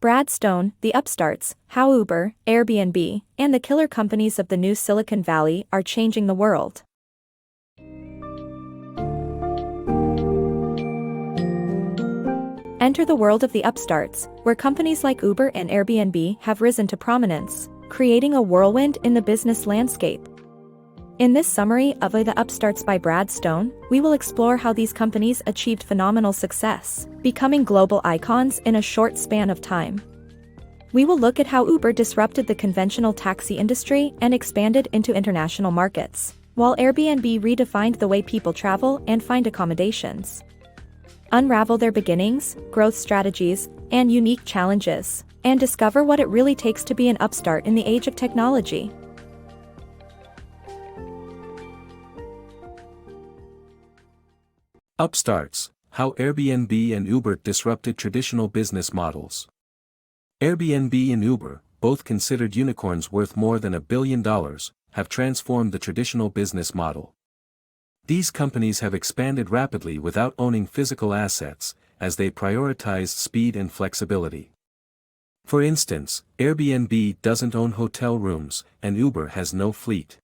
Brad Stone, the Upstarts, how Uber, Airbnb, and the killer companies of the new Silicon Valley are changing the world. Enter the world of the upstarts, where companies like Uber and Airbnb have risen to prominence, creating a whirlwind in the business landscape. In this summary of The Upstarts by Brad Stone, we will explore how these companies achieved phenomenal success, becoming global icons in a short span of time. We will look at how Uber disrupted the conventional taxi industry and expanded into international markets, while Airbnb redefined the way people travel and find accommodations. Unravel their beginnings, growth strategies, and unique challenges, and discover what it really takes to be an upstart in the age of technology. Upstarts, how Airbnb and Uber disrupted traditional business models. Airbnb and Uber, both considered unicorns worth more than $1 billion, have transformed the traditional business model. These companies have expanded rapidly without owning physical assets, as they prioritize speed and flexibility. For instance, Airbnb doesn't own hotel rooms, and Uber has no fleet.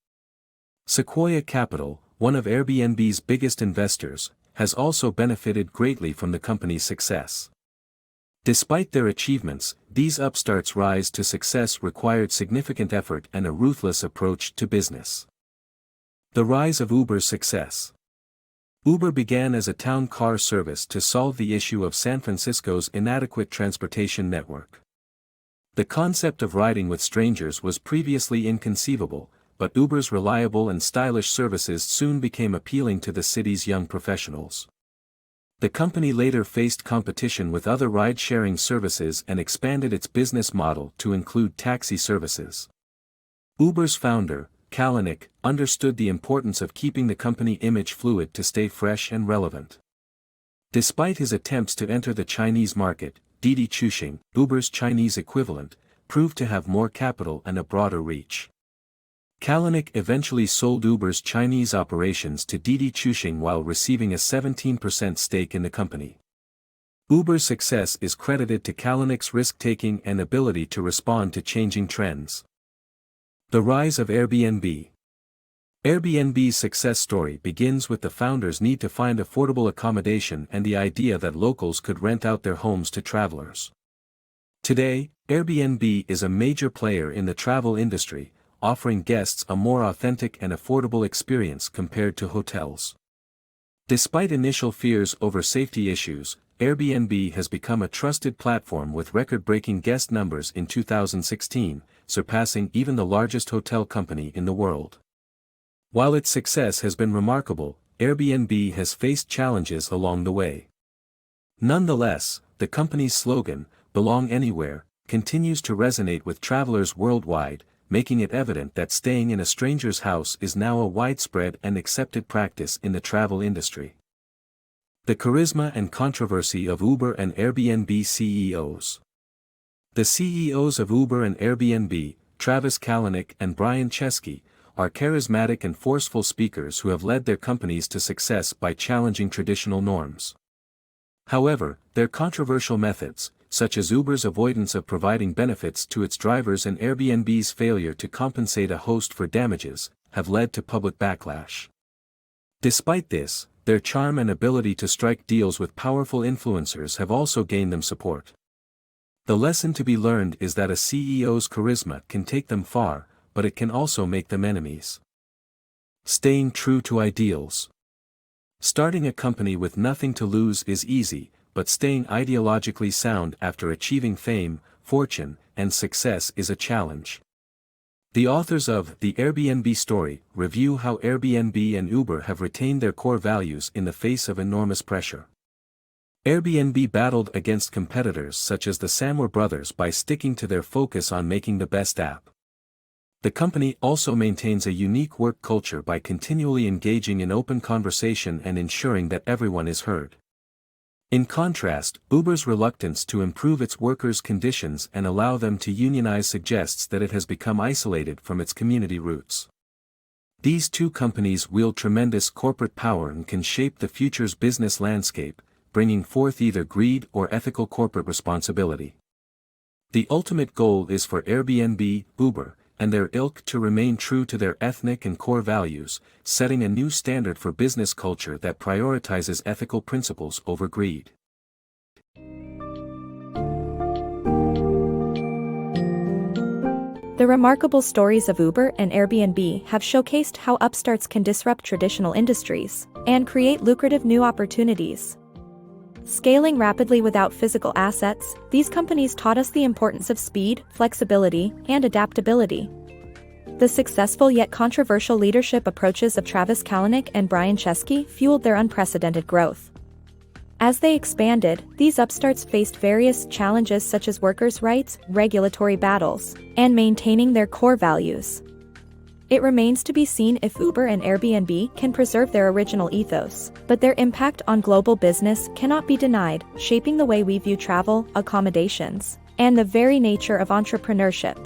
Sequoia Capital, one of Airbnb's biggest investors, has also benefited greatly from the company's success. Despite their achievements, these upstarts' rise to success required significant effort and a ruthless approach to business. The rise of Uber's success. Uber began as a town car service to solve the issue of San Francisco's inadequate transportation network. The concept of riding with strangers was previously inconceivable, but Uber's reliable and stylish services soon became appealing to the city's young professionals. The company later faced competition with other ride-sharing services and expanded its business model to include taxi services. Uber's founder, Kalanick, understood the importance of keeping the company image fluid to stay fresh and relevant. Despite his attempts to enter the Chinese market, Didi Chuxing, Uber's Chinese equivalent, proved to have more capital and a broader reach. Kalanick eventually sold Uber's Chinese operations to Didi Chuxing while receiving a 17% stake in the company. Uber's success is credited to Kalanick's risk-taking and ability to respond to changing trends. The rise of Airbnb. Airbnb's success story begins with the founders' need to find affordable accommodation and the idea that locals could rent out their homes to travelers. Today, Airbnb is a major player in the travel industry, offering guests a more authentic and affordable experience compared to hotels. Despite initial fears over safety issues, Airbnb has become a trusted platform with record-breaking guest numbers in 2016, surpassing even the largest hotel company in the world. While its success has been remarkable, Airbnb has faced challenges along the way. Nonetheless, the company's slogan, "Belong Anywhere," continues to resonate with travelers worldwide, making it evident that staying in a stranger's house is now a widespread and accepted practice in the travel industry. The charisma and controversy of Uber and Airbnb CEOs. The CEOs of Uber and Airbnb, Travis Kalanick and Brian Chesky, are charismatic and forceful speakers who have led their companies to success by challenging traditional norms. However, their controversial methods, such as Uber's avoidance of providing benefits to its drivers and Airbnb's failure to compensate a host for damages, have led to public backlash. Despite this, their charm and ability to strike deals with powerful influencers have also gained them support. The lesson to be learned is that a CEO's charisma can take them far, but it can also make them enemies. Staying true to ideals. Starting a company with nothing to lose is easy, but staying ideologically sound after achieving fame, fortune, and success is a challenge. The authors of The Airbnb Story review how Airbnb and Uber have retained their core values in the face of enormous pressure. Airbnb battled against competitors such as the Samwer brothers by sticking to their focus on making the best app. The company also maintains a unique work culture by continually engaging in open conversation and ensuring that everyone is heard. In contrast, Uber's reluctance to improve its workers' conditions and allow them to unionize suggests that it has become isolated from its community roots. These two companies wield tremendous corporate power and can shape the future's business landscape, bringing forth either greed or ethical corporate responsibility. The ultimate goal is for Airbnb, Uber, and their ilk to remain true to their ethnic and core values, setting a new standard for business culture that prioritizes ethical principles over greed. The remarkable stories of Uber and Airbnb have showcased how upstarts can disrupt traditional industries and create lucrative new opportunities. Scaling rapidly without physical assets, these companies taught us the importance of speed, flexibility, and adaptability. The successful yet controversial leadership approaches of Travis Kalanick and Brian Chesky fueled their unprecedented growth. As they expanded, these upstarts faced various challenges such as workers' rights, regulatory battles, and maintaining their core values. It remains to be seen if Uber and Airbnb can preserve their original ethos, but their impact on global business cannot be denied, shaping the way we view travel, accommodations, and the very nature of entrepreneurship.